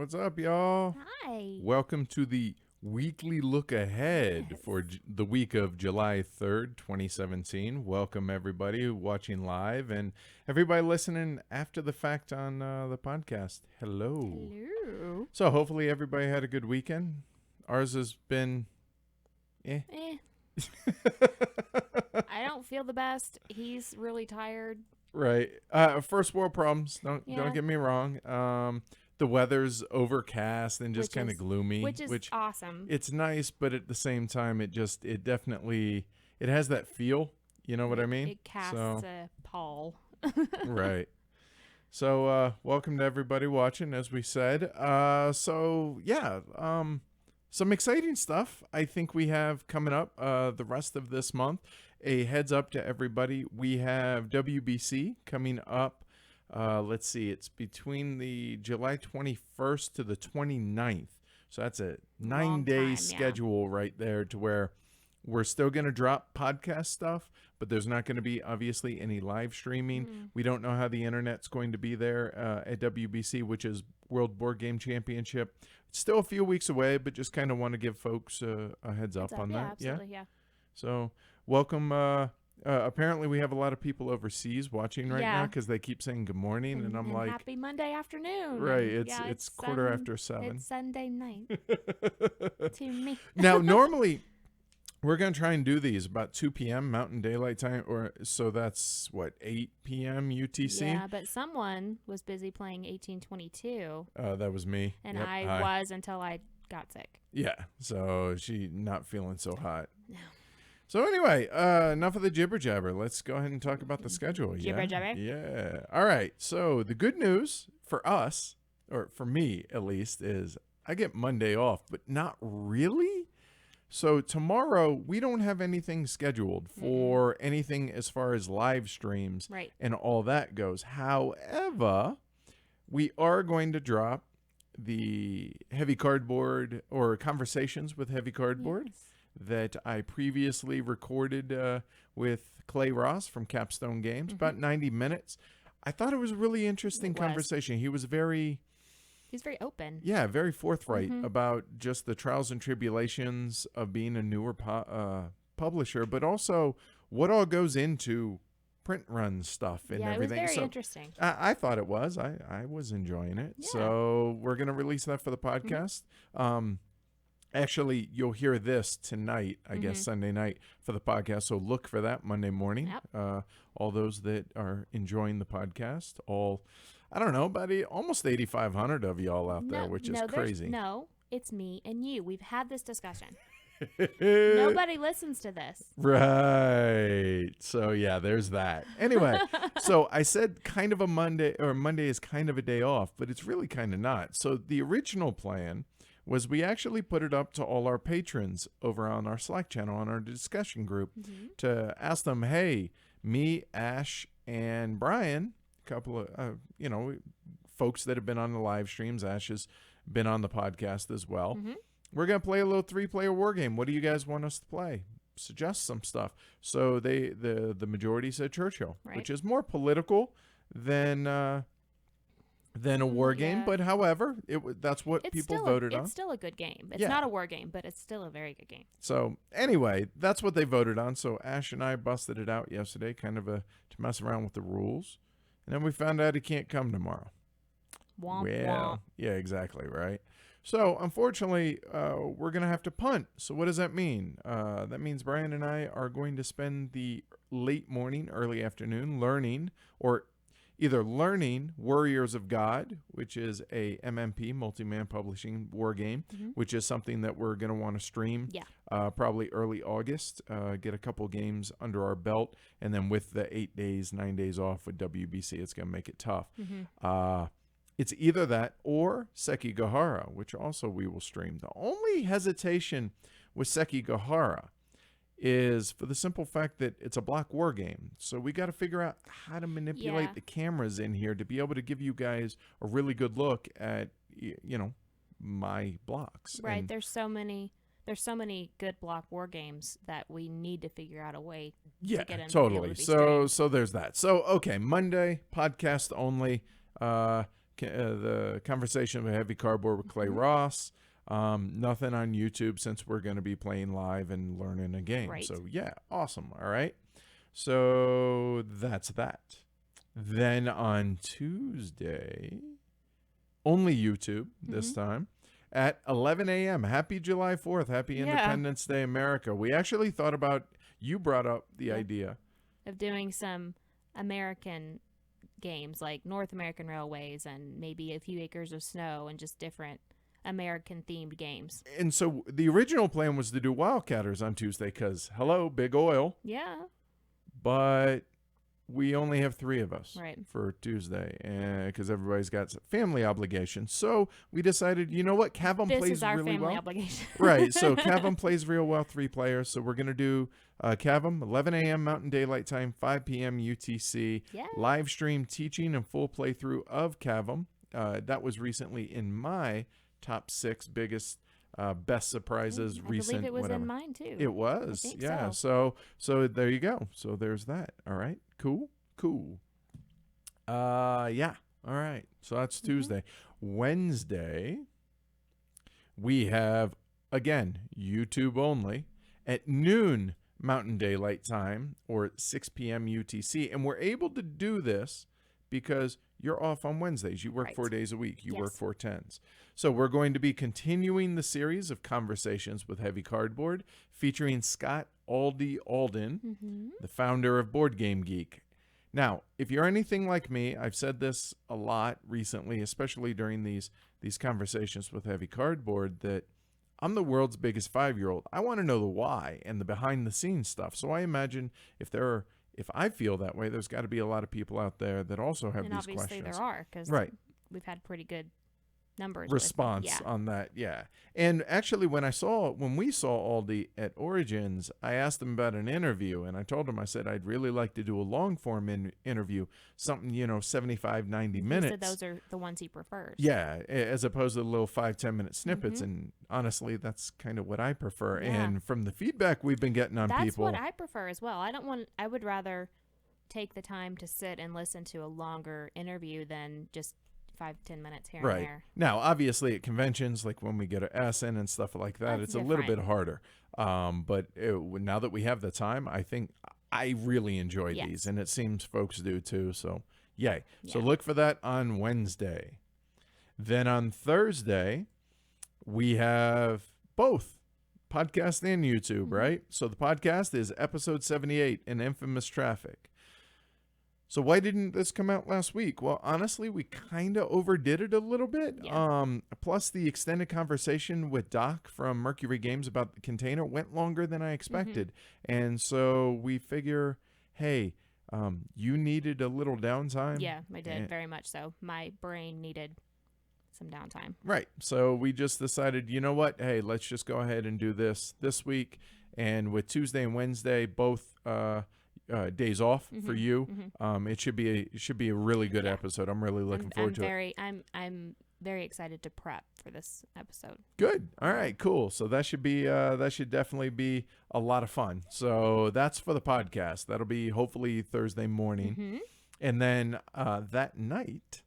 What's up, y'all? Hi. Welcome to the weekly look ahead Yes. for the week of July 3rd, 2017. Welcome, everybody watching live and everybody listening after the fact on the podcast. Hello. Hello. So, hopefully, everybody had a good weekend. Ours has been. I don't feel the best. He's really tired. Right. First world problems. Don't Yeah. get me wrong. The weather's overcast and just Which kind of is- gloomy, Which is awesome. it's nice, but at the same time, it definitely it has that feel. You know what I mean? It casts So a pall. right. So welcome to everybody watching, as we said. Some exciting stuff I think we have coming up the rest of this month. A heads up to everybody, we have WBC coming up. Let's see, it's between the July 21st to the 29th. So that's a 9-day time, yeah. schedule right there, to where we're still going to drop podcast stuff, but there's not going to be obviously any live streaming. We don't know how the internet's going to be there at WBC, which is World Board Game Championship. It's still a few weeks away, but just kind of want to give folks a heads up on that. Absolutely, yeah. So welcome. Apparently, we have a lot of people overseas watching right now Yeah. because they keep saying good morning, and I'm like, happy Monday afternoon. right, And, it's quarter after 7. It's Sunday night to me. Now, normally, we're going to try and do these about 2 p.m. Mountain Daylight Time, or so that's, 8 p.m. UTC? Yeah, but someone was busy playing 1822, That was me. and Yep, I hi. was until I got sick. Yeah, so she not feeling so hot. No. So anyway, enough of the jibber jabber. Let's go ahead and talk about the schedule. Jibber jabber? Yeah. All right. So the good news for us, or for me at least, is I get Monday off, but not really. So tomorrow we don't have anything scheduled for anything as far as live streams Right. and all that goes. However, we are going to drop the Heavy Cardboard, or Conversations with Heavy Cardboard, Yes. that I previously recorded with Clay Ross from Capstone Games, about 90 minutes. I thought it was a really interesting It was. conversation. He was very open. very forthright Mhm. about just the trials and tribulations of being a newer publisher, but also what all goes into print run stuff and Yeah, it was everything. very So interesting. I thought it was. I was enjoying it. Yeah. So we're going to release that for the podcast. Actually, you'll hear this tonight, I guess, Sunday night for the podcast. So look for that Monday morning. Yep. All those that are enjoying the podcast, I don't know, about almost 8,500 of y'all out there, which is crazy. No, it's me and you. We've had this discussion. Nobody listens to this. Right. So yeah, there's that. Anyway, so I said kind of a Monday, or Monday is kind of a day off, but it's really kind of not. So the original plan was we actually put it up to all our patrons over on our Slack channel, on our discussion group, to ask them, hey, me, Ash, and Brian, a couple of, folks that have been on the live streams. Ash has been on the podcast as well. We're going to play a little 3-player war game. What do you guys want us to play? Suggest some stuff. So the majority said Churchill, Right. which is more political than a war game. Yeah. But however, that's what It's people still voted on. It's still a good game. It's Yeah. not a war game, but it's still a very good game. So anyway, that's what they voted on. So Ash and I busted it out yesterday, kind of to mess around with the rules. And then we found out he can't come tomorrow. Womp Well, yeah, exactly, right? So, unfortunately, we're going to have to punt. So, what does that mean? That means Brian and I are going to spend the late morning, early afternoon learning, or either learning Warriors of God, which is a MMP, multi-man publishing war game, which is something that we're going to want to stream Yeah. probably early August, get a couple games under our belt, and then with the 9 days off with WBC, it's going to make it tough. It's either that or Sekigahara, which also we will stream. The only hesitation with Sekigahara is for the simple fact that it's a block war game. So we got to figure out how to manipulate Yeah. the cameras in here to be able to give you guys a really good look at, my blocks. Right. And There's so many good block war games that we need to figure out a way yeah, to get them totally. to be able to be So streamed. so there's that. So okay, Monday podcast only. the conversation with Heavy Cardboard with Clay Ross. Nothing on YouTube since we're going to be playing live and learning a game. Right. So yeah, awesome. All right. So that's that. Then on Tuesday, only YouTube this time, at 11 a.m. Happy July 4th. Happy Yeah. Independence Day, America. We actually thought about, you brought up the idea. Of doing some American games like North American Railways and maybe A Few Acres of Snow and just different American themed games. And so the original plan was to do Wildcatters on Tuesday because, hello, big oil. Yeah. But we only have 3 of us Right. for Tuesday because everybody's got family obligations. So we decided, you know what? Cavum This plays is our really family well. obligation. Right. So Cavum plays real well, 3 players. So we're going to do Cavum, 11 a.m. Mountain Daylight Time, 5 p.m. UTC. Yeah. Live stream teaching and full playthrough of Cavum. That was recently in my top 6 biggest, best surprises, I recent, believe it was whatever. in mine too. It was, think yeah. so. So there you go. So there's that. All right, cool. Yeah. All right. So that's Tuesday. Wednesday, we have again YouTube only at noon Mountain Daylight Time or 6 p.m. UTC, and we're able to do this because you're off on Wednesdays. You work Right. 4 days a week. You work Yes. 4/10s. So we're going to be continuing the series of conversations with Heavy Cardboard featuring Scott Alden, Mm-hmm. the founder of Board Game Geek. Now, if you're anything like me, I've said this a lot recently, especially during these conversations with Heavy Cardboard, that I'm the world's biggest 5-year-old. I want to know the why and the behind the scenes stuff. So I imagine if I feel that way, there's got to be a lot of people out there that also have And these obviously questions. there are because Right. we've had pretty good numbers. Response With, yeah. on that, yeah. And actually, when we saw Aldi at Origins, I asked him about an interview, and I told him, I said, I'd really like to do a long form interview, something 75, 90 minutes. He said those are the ones he prefers. Yeah, as opposed to the little 5-10 minute snippets. And honestly, that's kind of what I prefer. Yeah. And from the feedback we've been getting on That's people, what I prefer as well. I would rather take the time to sit and listen to a longer interview than just 5-10 minutes here and right there. now, obviously at conventions, like when we go to Essen and stuff like that, That's it's a little bit different. harder. But now that we have the time, I think I really enjoy Yes. these, and it seems folks do too. So yay. So Yeah. look for that on Wednesday. Then on Thursday, we have both podcast and YouTube, right? So the podcast is episode 78 in Infamous Traffic. So why didn't this come out last week? Well, honestly, we kind of overdid it a little bit. Yeah. Plus the extended conversation with Doc from Mercury Games about the container went longer than I expected. And so we figure, hey, you needed a little downtime. Yeah, I did And- very much so. My brain needed some downtime. Right. So we just decided, you know what? Hey, let's just go ahead and do this week. And with Tuesday and Wednesday, both days off for you, it should be a really good episode. I'm really looking forward to it. I'm very excited to prep for this episode. Good. All right. Cool. So that should definitely be a lot of fun. So that's for the podcast. That'll be hopefully Thursday morning, and then that night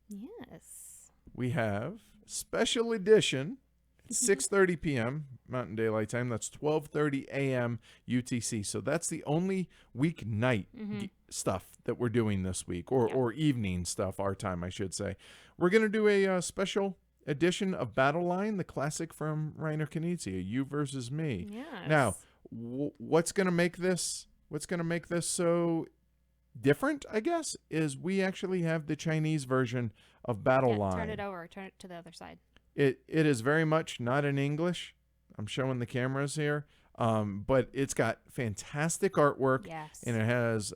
Yes. we have special edition at 6:30 p.m. Mountain Daylight Time. That's 12:30 a.m. UTC. So that's the only weeknight stuff that we're doing this week, or evening stuff, our time, I should say. We're going to do a special edition of Battle Line, the classic from Reiner Knizia, You versus Me. Yes. Now, what's going to make this so different, I guess, is we actually have the Chinese version of Battle Line. Turn it over. Turn it to the other side. It is very much not in English. I'm showing the cameras here. But it's got fantastic artwork, Yes. and it has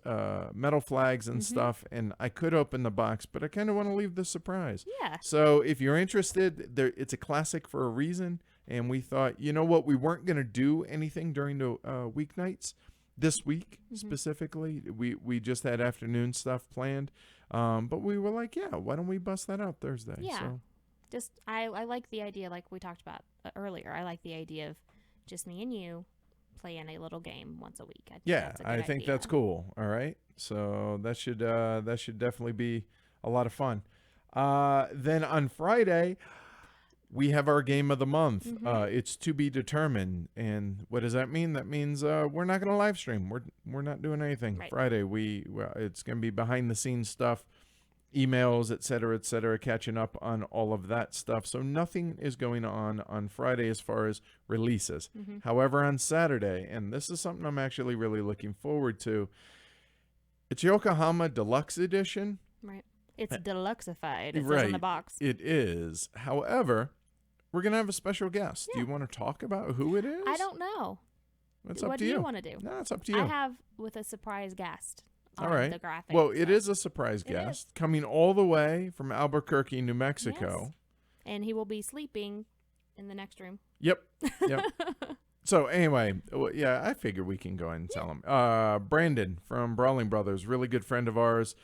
metal flags and stuff. And I could open the box, but I kind of want to leave the surprise. Yeah. So if you're interested, it's a classic for a reason. And we thought, you know what, we weren't going to do anything during the weeknights this week specifically. We just had afternoon stuff planned. But we were like, yeah, why don't we bust that out Thursday? Yeah. So. Just I like the idea, like we talked about earlier. I like the idea of just me and you playing a little game once a week. I think that's cool. All right, so that should definitely be a lot of fun. Then on Friday, we have our game of the month. Mhm. It's to be determined. And what does that mean? That means we're not going to live stream. We're not doing anything Right. Friday. It's going to be behind the scenes stuff, emails, et cetera, catching up on all of that stuff. So nothing is going on Friday as far as releases. Mhm. However, on Saturday, and this is something I'm actually really looking forward to, it's Yokohama Deluxe Edition. Right. It's deluxeified. It says on Right. the box. It is. However, we're going to have a special guest. Do Yeah. you want to talk about who it is? I don't know. It's What up to do you. you want to do? No, it's up to you. I have with a surprise guest on All right. the graphic. Well, it so- is a surprise It guest is. coming all the way from Albuquerque, New Mexico. Yes. And he will be sleeping in the next room. Yep. Yep. So anyway, yeah, I figure we can go ahead and tell him. Brandon from Brawling Brothers, really good friend of ours.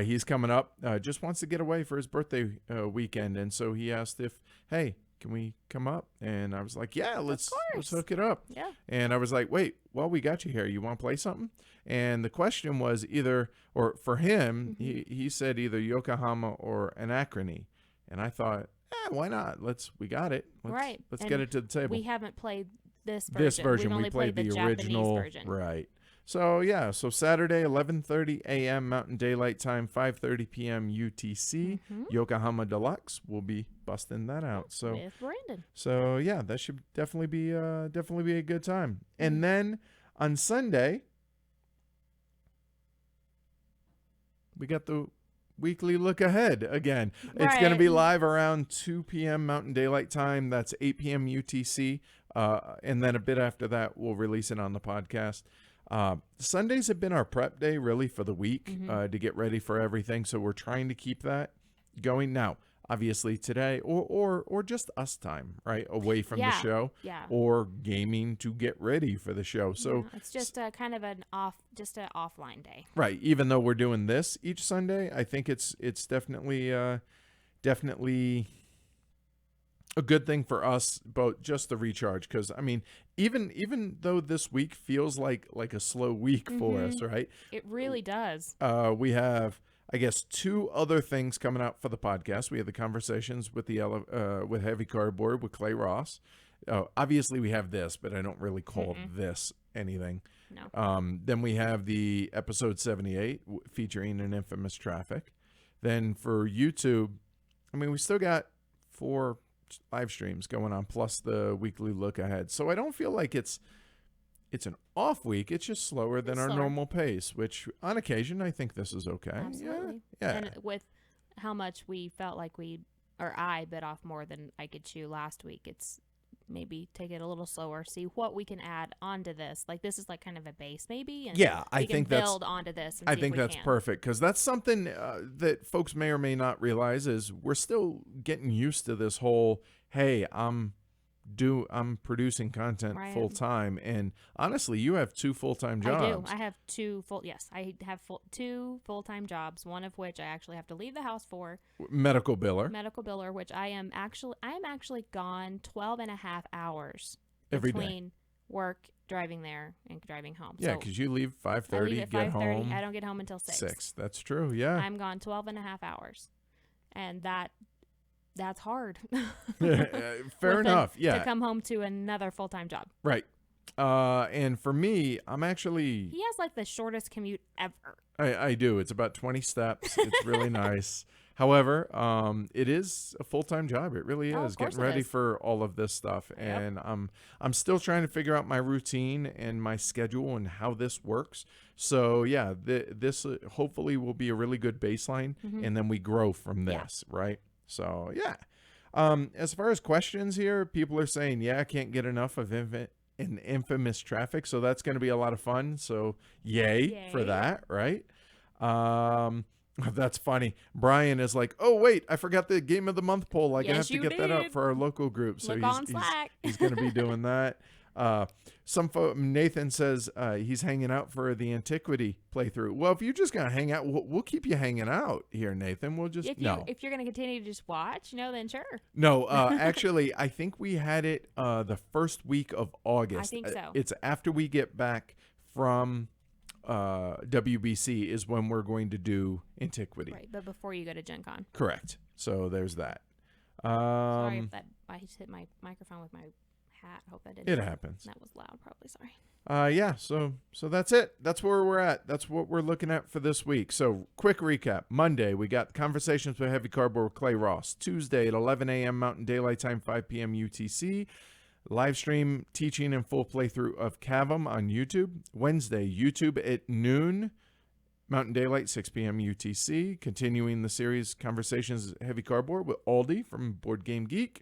He's coming up. Just wants to get away for his birthday weekend, and so he asked if, hey, can we come up? And I was like, yeah, let's course. hook it up. Yeah. And I was like, wait, well, we got you here. You want to play something? And the question was either, or for him, he said either Yokohama or Anachrony. And I thought, why not? We got it. Right. Let's And get it to the table. We haven't played this version. This version, We've only we played the Japanese original version. right. So yeah, so Saturday 11:30 a.m. Mountain Daylight Time, 5:30 p.m. UTC. Mhm. Yokohama Deluxe. We'll be busting that out. So With Brandon. so yeah, that should definitely be a good time. Mm-hmm. And then on Sunday, we got the weekly look ahead again. It's going to be Right. live around 2 p.m. Mountain Daylight Time. That's 8 p.m. UTC. And then a bit after that, we'll release it on the podcast. Sundays have been our prep day, really, for the week Mm-hmm. to get ready for everything. So we're trying to keep that going. Now, obviously today, or just us time, right, away from the Yeah. show, Yeah. or gaming to get ready for the show. So Yeah, it's just a kind of an offline day. right, even though we're doing this each Sunday, I think it's definitely a good thing for us, but just the recharge. Because I mean, even though this week feels like a slow week for us, right? It really does. We have, I guess, 2 other things coming out for the podcast. We have the conversations with with Heavy Cardboard with Clay Ross. Obviously, we have this, but I don't really call this anything. No. Then we have the episode 78 featuring an infamous traffic. Then for YouTube, I mean, we still got 4 live streams going on, plus the weekly look ahead. So I don't feel like it's an off week. It's just slower than It's our slower. normal pace, which on occasion I think this is okay. Absolutely. Yeah. And with how much we felt like I bit off more than I could chew last week, it's maybe take it a little slower, see what we can add onto this. Like this is like kind of a base maybe. And Yeah, I we can think that's build onto this. And I see if think we that's can. perfect, because that's something that folks may or may not realize is we're still getting used to this whole, hey, I'm producing content Right. full time, and honestly, you have 2 full-time I do. jobs. I have 2 2 full-time jobs, one of which I actually have to leave the house for, Medical biller medical biller, which I am actually gone 12 and a half hours every day. between work, driving there, and driving home. Yeah, So because you leave I 5:30, leave at get 5:30. home I don't get home until 6. 6. That's true. Yeah. I'm gone 12 and a half hours. And that's hard. Fair enough. Yeah. To come home to another full-time job. Right. And for me, I'm actually He has like the shortest commute ever. I do. It's about 20 steps. It's really nice. However, it is a full-time job. It really Oh, is, of course getting it ready is. for all of this stuff. Yep. And I'm still trying to figure out my routine and my schedule and how this works. So yeah, this hopefully will be a really good baseline, and then we grow from Yeah. this, right? So yeah. As far as questions here, people are saying, yeah, I can't get enough of an infamous traffic. So that's going to be a lot of fun. So yay for Yay. that, right? That's funny. Brian is like, oh, wait, I forgot the game of the month poll. I Yes, have to you get that up did. for our local group. So Look on Slack. he's going to be doing that. Nathan says he's hanging out for the Antiquity playthrough. Well, if you're just going to hang out, we'll keep you hanging out here, Nathan. We'll just, If you're going to continue to just watch, then sure. No, actually, I think we had it the first week of August. I think so. It's after we get back from WBC is when we're going to do Antiquity. Right, but before you go to Gen Con. Correct. So there's that. Sorry if I just hit my microphone with my hat. Hope that didn't. It happens. That was loud, probably. Sorry. Yeah, so that's it. That's where we're at. That's what we're looking at for this week. So quick recap. Monday, we got Conversations with Heavy Cardboard with Clay Ross. Tuesday at 11 a.m. Mountain Daylight Time, 5 p.m. UTC. Live stream teaching and full playthrough of Cavum on YouTube. Wednesday, YouTube at noon, Mountain Daylight, 6 p.m. UTC. Continuing the series Conversations with Heavy Cardboard with Aldi from Board Game Geek.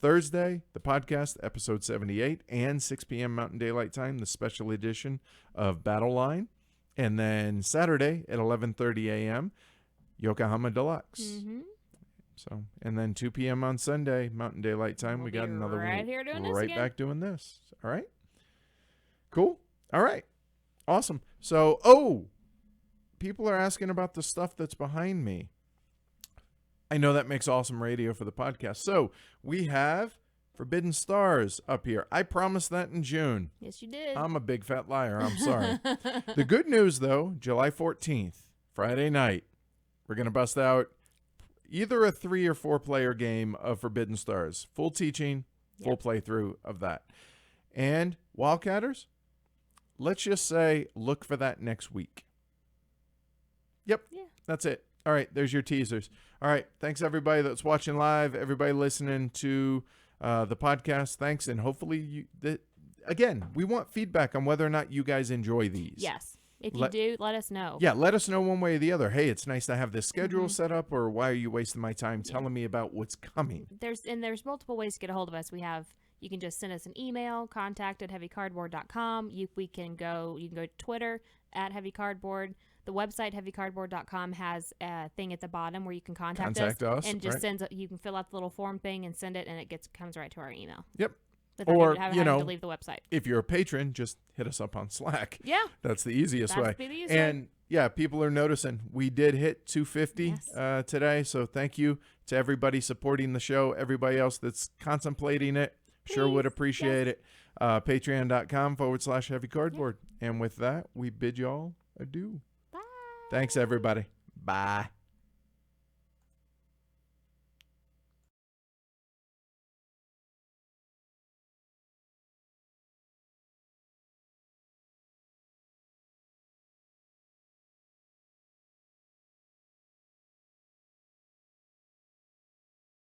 Thursday, the podcast, episode 78, and 6 p.m. Mountain Daylight Time, the special edition of Battle Line. And then Saturday at 11:30 a.m., Yokohama Deluxe. Mm-hmm. So, and then 2 p.m. on Sunday, Mountain Daylight Time, we got another right week. here doing this right again. back doing this. All right. Cool. All right. Awesome. So, people are asking about the stuff that's behind me. I know that makes awesome radio for the podcast. So we have Forbidden Stars up here. I promised that in June. Yes, you did. I'm a big fat liar. I'm sorry. The good news, though, July 14th, Friday night, we're going to bust out either a 3 or 4 player game of Forbidden Stars. Full teaching, full playthrough of that. And Wildcatters, let's just say look for that next week. Yep. Yeah. That's it. All right, there's your teasers. All right, thanks everybody that's watching live, everybody listening to the podcast. Thanks, and hopefully, again, we want feedback on whether or not you guys enjoy these. Yes. If you do, let us know. Yeah, let us know one way or the other. Hey, it's nice to have this schedule set up, or why are you wasting my time telling me about what's coming? There's multiple ways to get a hold of us. You can just send us an email, contact@heavycardboard.com. You can go to Twitter @heavycardboard. The website heavycardboard.com has a thing at the bottom where you can contact us and just you can fill out the little form thing and send it, and it comes right to our email. Yep. Or having to leave the website. If you're a patron, just hit us up on Slack. Yeah. That's the easiest way. That'd be the easiest And yeah, people are noticing. We did hit 250 today, so thank you to everybody supporting the show. Everybody else that's contemplating it, sure would appreciate it. Patreon.com/heavycardboard. And with that, we bid y'all adieu. Bye. Thanks, everybody. Bye.